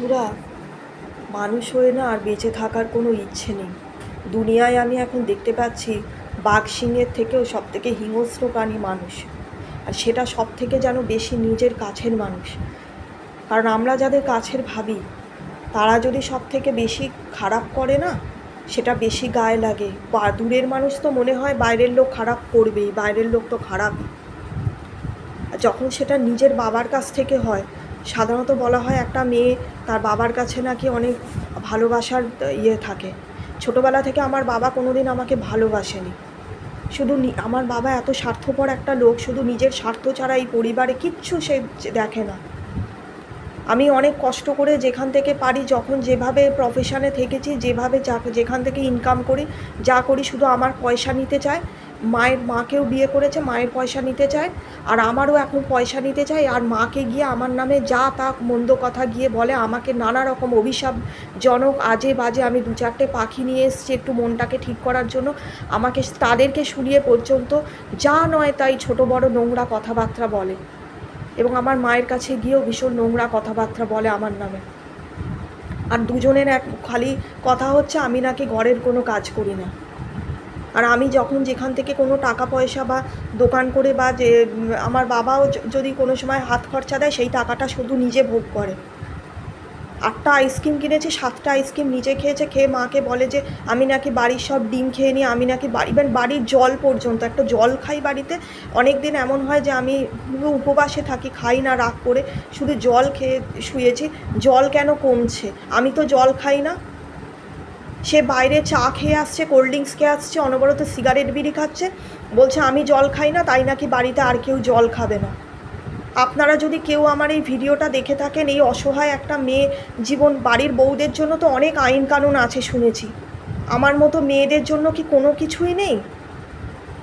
বন্ধুরা, মানুষ হয়ে না আর বেঁচে থাকার কোনো ইচ্ছে নেই। দুনিয়ায় আমি এখন দেখতে পাচ্ছি বাঘ সিংহের থেকেও সবথেকে হিংস্র প্রাণী মানুষ। আর সেটা সবথেকে যেন বেশি নিজের কাছের মানুষ। কারণ আমরা যাদের কাছের ভাবি তারা যদি সবথেকে বেশি খারাপ করে না, সেটা বেশি গায়ে লাগে। বা দূরের মানুষ তো মনে হয় বাইরের লোক খারাপ করবেই, বাইরের লোক তো খারাপই। যখন সেটা নিজের বাবার কাছ থেকে হয়, সাধারণত বলা হয় একটা মেয়ে তার বাবার কাছে নাকি অনেক ভালোবাসার থাকে। ছোটোবেলা থেকে আমার বাবা কোনো দিন আমাকে ভালোবাসেনি। শুধু আমার বাবা এত স্বার্থপর একটা লোক, শুধু নিজের স্বার্থ ছাড়া এই পরিবারে কিচ্ছু সে দেখে না। আমি অনেক কষ্ট করে যেখান থেকে পারি, যখন যেভাবে প্রফেশনে থেকেছি, যেভাবে যেখান থেকে ইনকাম করি, যা করি শুধু আমার পয়সা নিতে চায়। মাকেও বিয়ে করেছে, মায়ের পয়সা নিতে চায়, আর আমারও এখন পয়সা নিতে চায়। আর মাকে গিয়ে আমার নামে যা তা মন্দ কথা গিয়ে বলে, আমাকে নানা রকম অভিশাপজনক আজে বাজে। আমি 2-4টে পাখি নিয়ে এসেছি একটু মনটাকে ঠিক করার জন্য। আমাকে তাদেরকে শুনিয়ে পর্যন্ত যা নয় তাই ছোট বড় নোংরা কথাবার্তা বলে, এবং আমার মায়ের কাছে গিয়েও ভীষণ নোংরা কথাবার্তা বলে আমার নামে। আর দুজনের এক খালি কথা হচ্ছে আমি নাকি ঘরের কোনো কাজ করি না। আর আমি যখন যেখান থেকে কোনো টাকা পয়সা বা দোকান করে, বা যে আমার বাবাও যদি কোনো সময় হাত খরচা দেয়, সেই টাকাটা শুধু নিজে ভোগ করে। 8টা আইসক্রিম কিনেছে, 7টা আইসক্রিম নিজে খেয়েছে। খেয়ে মাকে বলে যে আমি নাকি বাড়ির সব ডিম খেয়ে নিই, আমি নাকি ইভেন বাড়ির জল পর্যন্ত, একটা জল খাই বাড়িতে। অনেক দিন এমন হয় যে আমি পুরো উপবাসে থাকি, খাই না রাগ করে, শুধু জল খেয়ে শুয়েছি। জল কেন কমছে? আমি তো জল খাই না। সে বাইরে চা খেয়ে আসছে, কোল্ড ড্রিঙ্কস খেয়ে আসছে, অনবরত সিগারেট বিড়ি খাচ্ছে, বলছে আমি জল খাই না, তাই নাকি বাড়িতে আর কেউ জল খাবে না। আপনারা যদি কেউ আমার এই ভিডিওটা দেখে থাকেন, এই অসহায় একটা মেয়ে জীবন, বাড়ির বউদের জন্য তো অনেক আইন কানুন আছে শুনেছি, আমার মতো মেয়েদের জন্য কি কোনো কিছুই নেই?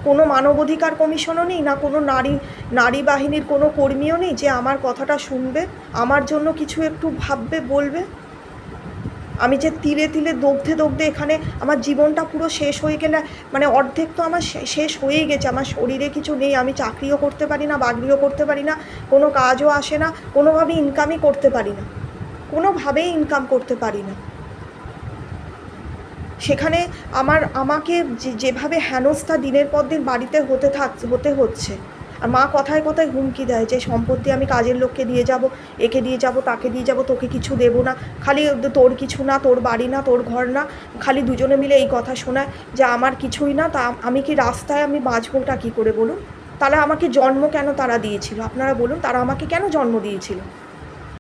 কোনো মানবাধিকার কমিশনও নেই, না কোনো নারী বাহিনীর কোনো কর্মীও নেই যে আমার কথাটা শুনবে, আমার জন্য কিছু একটু ভাববে, বলবে? আমি যে তিলে তিলে দগ্ধে এখানে আমার জীবনটা পুরো শেষ হয়ে গেলে, মানে অর্ধেক তো আমার শেষ হয়েই গেছে। আমার শরীরে কিছু নেই, আমি চাকরিও করতে পারি না, বাকরিও করতে পারি না, কোনো কাজও আসে না, কোনোভাবেই ইনকামই করতে পারি না, কোনোভাবেই ইনকাম করতে পারি না। সেখানে আমাকে যেভাবে হেনস্থা দিনের পর দিন বাড়িতে হতে হচ্ছে। আর মা কথায় কথায় হুমকি দেয় যে সম্পত্তি আমি কাজের লোককে দিয়ে যাব, একে দিয়ে যাব, তাকে দিয়ে যাব, তোকে কিছু দেবো না, খালি তোর কিছু না, তোর বাড়ি না, তোর ঘর না, খালি দুজনে মিলে এই কথা শোনায় যে আমার কিছুই না। তা আমি কি রাস্তায় আমি বাঁচবোটা কী করে বলুন? তাহলে আমাকে জন্ম কেন তারা দিয়েছিল? আপনারা বলুন, তারা আমাকে কেন জন্ম দিয়েছিল?